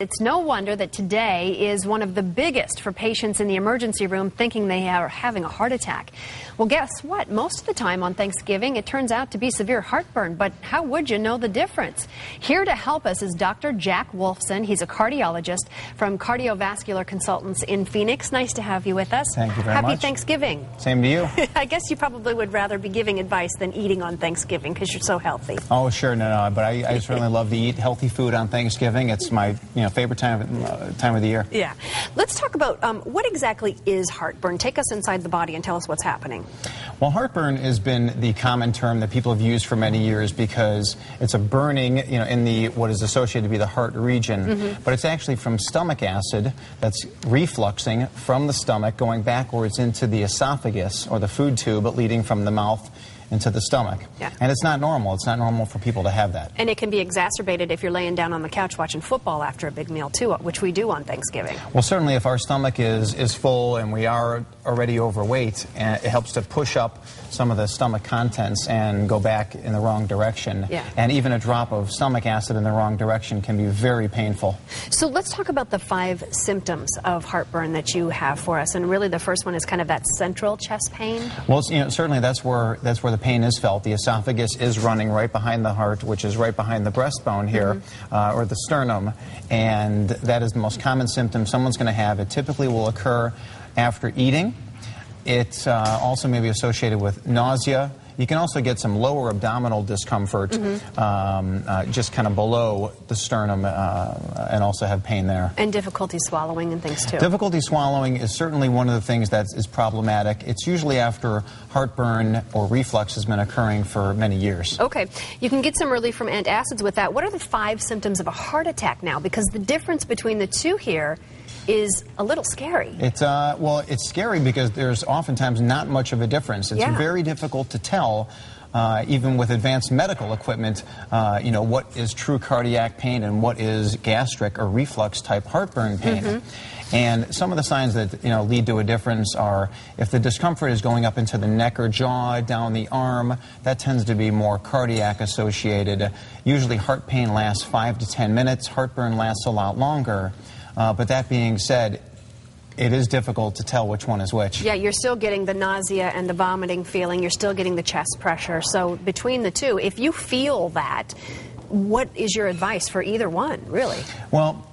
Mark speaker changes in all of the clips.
Speaker 1: It's no wonder that today is one of the biggest for patients in the emergency room thinking they are having a heart attack. Well, guess what? Most of the time on Thanksgiving, it turns out to be severe heartburn, but how would you know the difference? Here to help us is Dr. Jack Wolfson. He's a cardiologist from Cardiovascular Consultants in Phoenix. Nice to have you with us.
Speaker 2: Thank you very much.
Speaker 1: Happy Thanksgiving.
Speaker 2: Same to you.
Speaker 1: I guess you probably would rather be giving advice than eating on Thanksgiving because you're so healthy.
Speaker 2: Oh, sure. No, but I certainly love to eat healthy food on Thanksgiving. It's my favorite time of the year.
Speaker 1: Yeah. Let's talk about what exactly is heartburn. Take us inside the body and tell us what's happening.
Speaker 2: Well, heartburn has been the common term that people have used for many years because it's a burning, in the what is associated to be the heart region, but it's actually from stomach acid that's refluxing from the stomach, going backwards into the esophagus or the food tube, leading from the mouth into the stomach.
Speaker 1: Yeah.
Speaker 2: And it's not normal. It's not normal for people to have that.
Speaker 1: And it can be exacerbated if you're laying down on the couch watching football after a big meal too, which we do on Thanksgiving.
Speaker 2: Well, certainly if our stomach is full and we are already overweight, it helps to push up some of the stomach contents and go back in the wrong direction.
Speaker 1: Yeah.
Speaker 2: And even a drop of stomach acid in the wrong direction can be very painful.
Speaker 1: So let's talk about the 5 symptoms of heartburn that you have for us. And really the first one is kind of that central chest pain.
Speaker 2: Well, certainly that's where the pain is felt. The esophagus is running right behind the heart, which is right behind the breastbone here, or the sternum. And that is the most common symptom someone's going to have. It typically will occur after eating. It's also may be associated with nausea. You can also get some lower abdominal discomfort, just kind of below the sternum, and also have pain there.
Speaker 1: And difficulty swallowing and things too.
Speaker 2: Difficulty swallowing is certainly one of the things that is problematic. It's usually after heartburn or reflux has been occurring for many years.
Speaker 1: Okay. You can get some relief from antacids with that. What are the 5 symptoms of a heart attack now? Because the difference between the two here is a little scary.
Speaker 2: It's well, it's scary because there's oftentimes not much of a difference. It's very difficult to tell, even with advanced medical equipment, what is true cardiac pain and what is gastric or reflux type heartburn pain. And some of the signs that lead to a difference are if the discomfort is going up into the neck or jaw, down the arm, that tends to be more cardiac associated. Usually heart pain lasts 5 to 10 minutes. Heartburn lasts a lot longer. But that being said, it is difficult to tell which one is which. Yeah,
Speaker 1: you're still getting the nausea and the vomiting feeling. You're still getting the chest pressure. So between the two, if you feel that, what is your advice for either one, really?
Speaker 2: Well,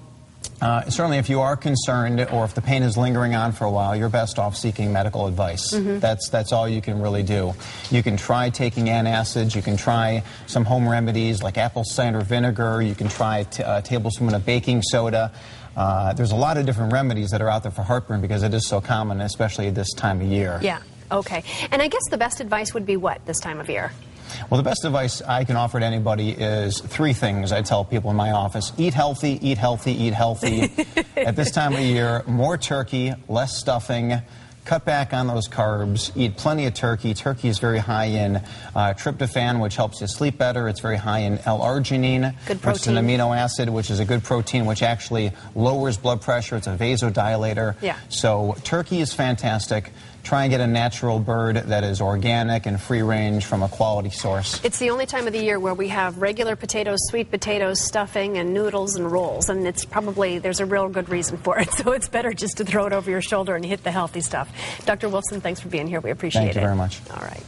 Speaker 2: certainly if you are concerned or if the pain is lingering on for a while, you're best off seeking medical advice. That's all you can really do. You can try taking antacids. You can try some home remedies like apple cider vinegar. You can try a tablespoon of baking soda. There's a lot of different remedies that are out there for heartburn because it is so common, especially at this time of year.
Speaker 1: Yeah, okay. And I guess the best advice would be what this time of year?
Speaker 2: Well, the best advice I can offer to anybody is 3 things I tell people in my office. Eat healthy, eat healthy, eat healthy. At this time of year, more turkey, less stuffing. Cut back on those carbs. Eat plenty of turkey. Turkey is very high in tryptophan, which helps you sleep better. It's very high in L-arginine, which is an amino acid, which is a good protein, which actually lowers blood pressure. It's a vasodilator.
Speaker 1: Yeah.
Speaker 2: So turkey is fantastic. Try and get a natural bird that is organic and free range from a quality source.
Speaker 1: It's the only time of the year where we have regular potatoes, sweet potatoes, stuffing, and noodles and rolls. And it's probably, there's a real good reason for it. So it's better just to throw it over your shoulder and hit the healthy stuff. Dr. Wolfson, thanks for being here. We appreciate it.
Speaker 2: Thank you very much.
Speaker 1: All right.